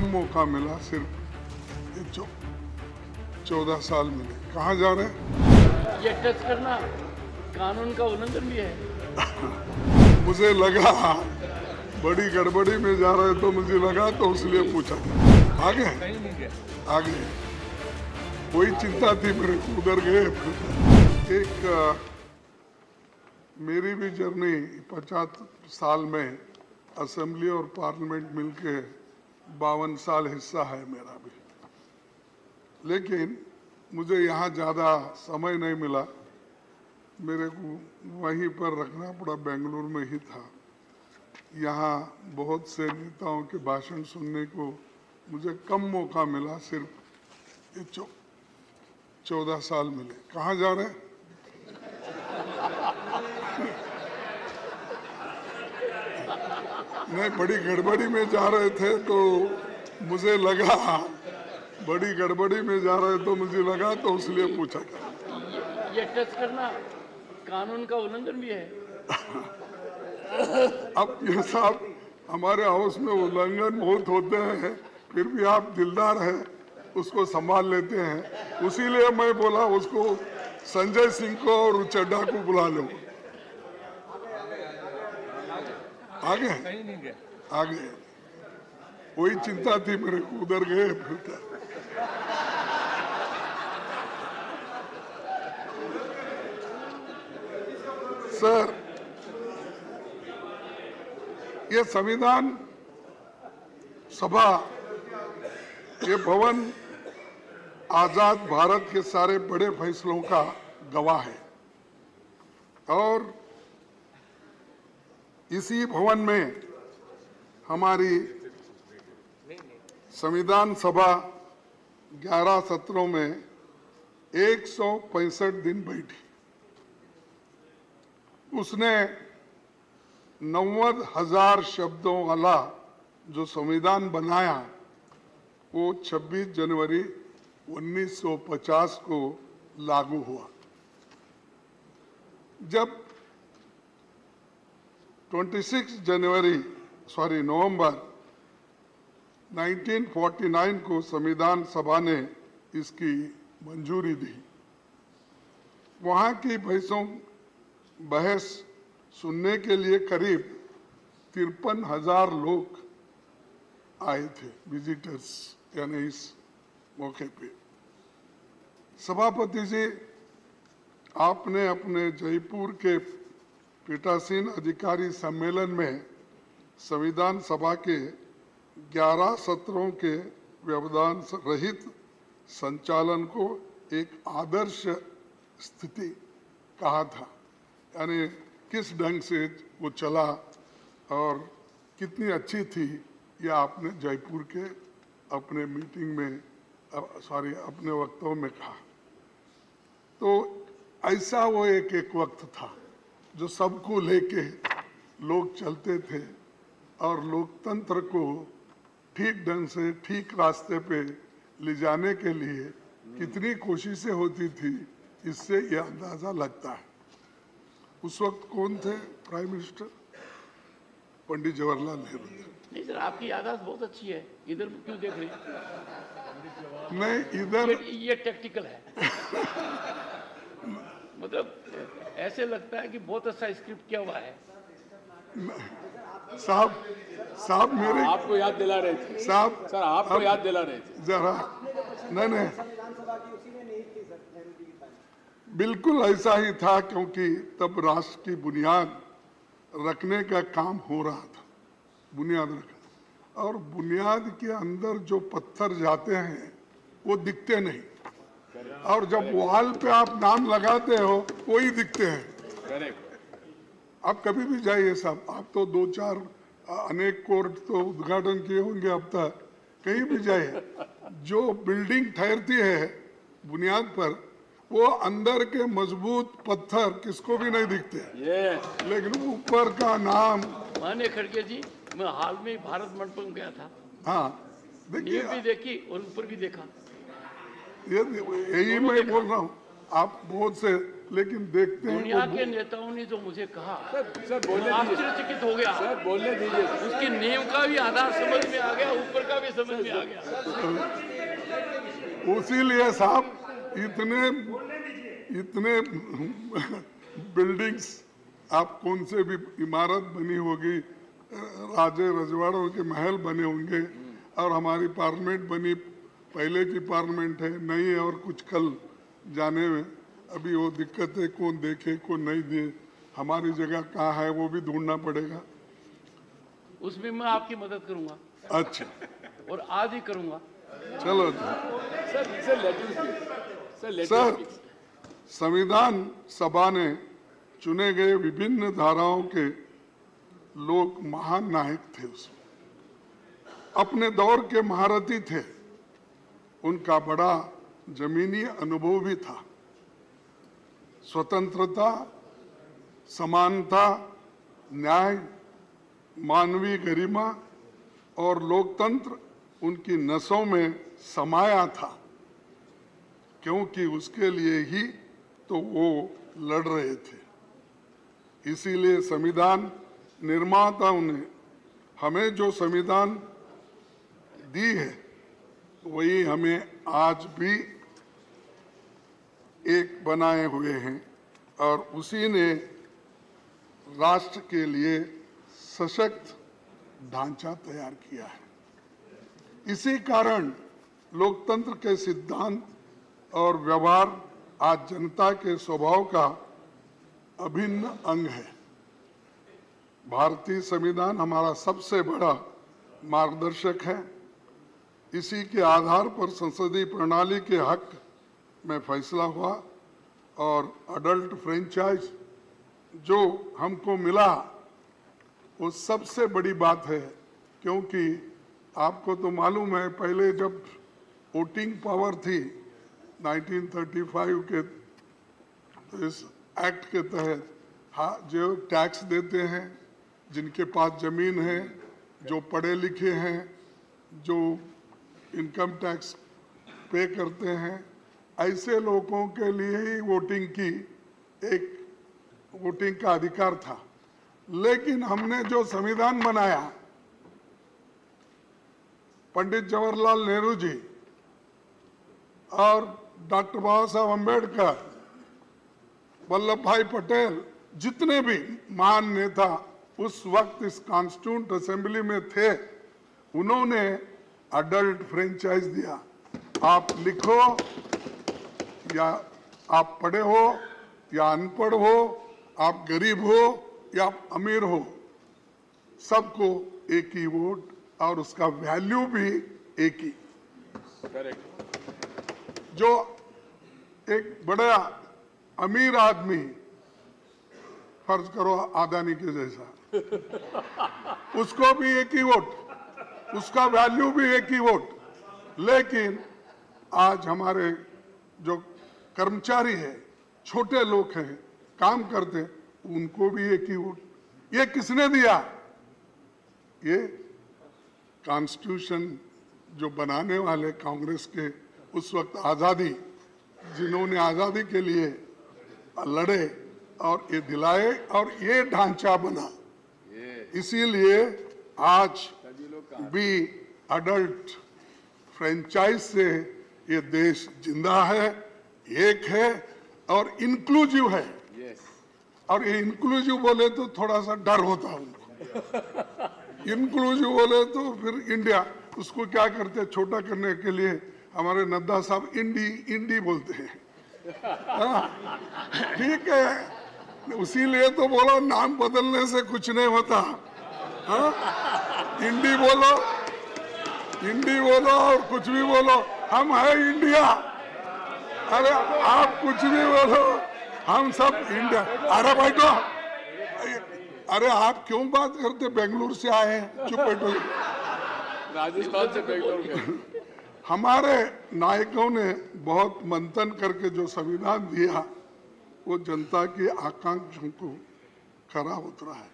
मौका मिला, सिर्फ 14 साल मिले। कहाँ जा रहे हैं? ये टच करना कानून का उल्लंघन भी है। मुझे लगा बड़ी गड़बड़ी में जा रहे तो मुझे लगा, तो इसलिए पूछा। आगे आगे कोई चिंता थी मेरे को, उधर गए। एक मेरी भी जर्नी 50 साल में असेंबली और पार्लियामेंट मिलके 52 साल हिस्सा है मेरा भी, लेकिन मुझे यहाँ ज़्यादा समय नहीं मिला। मेरे को वहीं पर रखना पड़ा, बेंगलुरु में ही था। यहाँ बहुत से नेताओं के भाषण सुनने को मुझे कम मौका मिला, सिर्फ 14 साल मिले। कहाँ जा रहे हैं? नहीं, बड़ी गड़बड़ी में जा रहे थे तो मुझे लगा, बड़ी गड़बड़ी में जा रहे तो मुझे लगा, तो इसलिए पूछा। ये टच करना कानून का उल्लंघन भी है। अब ये साहब, हमारे हाउस में उल्लंघन बहुत होते हैं, फिर भी आप दिलदार हैं, उसको संभाल लेते हैं। उसीलिए मैं बोला उसको, संजय सिंह को और चड्डा को बुला लो। आगे आगे कोई चिंता थी मेरे को, उधर गए फिर क्या। सर, ये संविधान सभा, ये भवन आजाद भारत के सारे बड़े फैसलों का गवाह है, और इसी भवन में हमारी संविधान सभा 11 सत्रों में 165 दिन बैठी। उसने 90,000 शब्दों वाला जो संविधान बनाया, वो 26 जनवरी 1950 को लागू हुआ। जब नवंबर 1949 को संविधान सभा ने इसकी मंजूरी दी। वहाँ की बहस सुनने के लिए करीब 53,000 लोग आए थे, विजिटर्स, यानी इस मौके पे। सभापति जी, आपने अपने जयपुर के पीठासीन अधिकारी सम्मेलन में संविधान सभा के 11 सत्रों के व्यवधान रहित संचालन को एक आदर्श स्थिति कहा था। यानी किस ढंग से वो चला और कितनी अच्छी थी, ये आपने जयपुर के अपने मीटिंग में, अपने वक्तव्य में कहा। तो ऐसा वो एक वक्त था जो सबको लेके लोग चलते थे, और लोकतंत्र को ठीक ढंग से ठीक रास्ते पे ले जाने के लिए कितनी कोशिशें होती थी, इससे ये अंदाजा लगता है। उस वक्त कौन थे प्राइम मिनिस्टर? पंडित जवाहरलाल नेहरू थे। नहीं सर, आपकी याददाश्त बहुत अच्छी है। इधर क्यों देख रही? नहीं, इधर ये टैक्टिकल है। मतलब ऐसे लगता है कि बहुत अच्छा स्क्रिप्ट किया हुआ है। साहब मेरे आपको याद दिला रहे थे साहब, सर, आपको याद दिला रहे थे जरा। नहीं, बिल्कुल ऐसा ही था, क्योंकि तब राष्ट्र की बुनियाद रखने का काम हो रहा था। बुनियाद रखना, और बुनियाद के अंदर जो पत्थर जाते हैं वो दिखते नहीं, और जब वॉल पे आप नाम लगाते हो वही दिखते हैं। आप कभी भी जाइए साहब, आप तो 2-4 अनेक कोर्ट तो उद्घाटन किए होंगे अब तक, कहीं भी जाइए, जो बिल्डिंग ठहरती है बुनियाद पर, वो अंदर के मजबूत पत्थर किसको भी नहीं दिखते, लेकिन ऊपर का नाम। माने खड़गे जी, मैं हाल में भारत मंडपम गया था। हाँ, देखिए, भी देखी और ऊपर भी देखा। यही मैं बोल रहा हूँ। आप बहुत से लेकिन देखते हैं दुनिया के नेताओं ने जो मुझे कहा, सर बोलने दीजिए, आश्चर्यचकित हो गया। सर बोलने दीजिए। उसके नेम का भी आधार समझ में आ गया, ऊपर का भी समझ में आ गया। उसीलिए साहब इतने बिल्डिंग्स, आप कौन से भी इमारत बनी होगी, राजे रजवाड़ों के महल बने होंगे, और हमारी पार्लियामेंट बनी, पहले की पार्लियामेंट है, नई है, और कुछ कल जाने में अभी वो दिक्कत है, कौन देखे कौन नहीं दे, हमारी जगह कहाँ है वो भी ढूंढना पड़ेगा। उसमें मैं आपकी मदद करूंगा। अच्छा, और आज ही करूंगा। चलो सर, संविधान सभा ने चुने गए विभिन्न धाराओं के लोग महान नायक थे, उसमें अपने दौर के महारथी थे, उनका बड़ा जमीनी अनुभव भी था। स्वतंत्रता, समानता, न्याय, मानवीय गरिमा और लोकतंत्र उनकी नसों में समाया था, क्योंकि उसके लिए ही तो वो लड़ रहे थे। इसीलिए संविधान निर्माताओं ने हमें जो संविधान दी है, वही हमें आज भी एक बनाए हुए हैं, और उसी ने राष्ट्र के लिए सशक्त ढांचा तैयार किया है। इसी कारण लोकतंत्र के सिद्धांत और व्यवहार आज जनता के स्वभाव का अभिन्न अंग है। भारतीय संविधान हमारा सबसे बड़ा मार्गदर्शक है। इसी के आधार पर संसदीय प्रणाली के हक में फैसला हुआ, और अडल्ट फ्रेंचाइज जो हमको मिला वो सबसे बड़ी बात है, क्योंकि आपको तो मालूम है, पहले जब वोटिंग पावर थी 1935 के, तो इस एक्ट के तहत जो टैक्स देते हैं, जिनके पास जमीन है, जो पढ़े लिखे हैं, जो इनकम टैक्स पे करते हैं, ऐसे लोगों के लिए ही वोटिंग का अधिकार था। लेकिन हमने जो संविधान बनाया, पंडित जवाहरलाल नेहरू जी और डॉक्टर बाबा साहब अम्बेडकर, वल्लभ भाई पटेल, जितने भी महान नेता उस वक्त इस कॉन्स्टिट्यूंट असेंबली में थे, उन्होंने अडल्ट फ्रेंचाइज दिया। आप लिखो या आप पढ़े हो या अनपढ़ हो, आप गरीब हो या आप अमीर हो, सबको एक ही वोट, और उसका वैल्यू भी एक ही। जो एक बड़ा अमीर आदमी, फर्ज करो अदानी के जैसा, उसको भी एक ही वोट, उसका वैल्यू भी एक ही वोट। लेकिन आज हमारे जो कर्मचारी है, छोटे लोग हैं, काम करते, उनको भी एक ही वोट। ये किसने दिया? ये कॉन्स्टिट्यूशन जो बनाने वाले कांग्रेस के उस वक्त आज़ादी, जिन्होंने आज़ादी के लिए लड़े और ये दिलाए, और ये ढांचा बना। इसीलिए आज भी अडल्ट फ्रेंचाइज से ये देश जिंदा है, एक है और इंक्लूसिव है। और ये इंक्लूसिव बोले तो थोड़ा सा डर होता है उनको। इंक्लूसिव बोले तो फिर इंडिया, उसको क्या करते हैं छोटा करने के लिए, हमारे नड्डा साहब इंडी बोलते हैं। ठीक है, उसीलिए तो बोलो नाम बदलने से कुछ नहीं होता। इंडी बोलो और कुछ भी बोलो, हम है इंडिया। अरे आप कुछ भी बोलो, हम सब इंडिया। अरे बैठो, अरे आप क्यों बात करते, बेंगलुरु से आए हैं, चुप बैठो। राजस्थान से बेंगलोर में हमारे नायकों ने बहुत मंथन करके जो संविधान दिया, वो जनता की आकांक्षाओं को खरा उतरा है।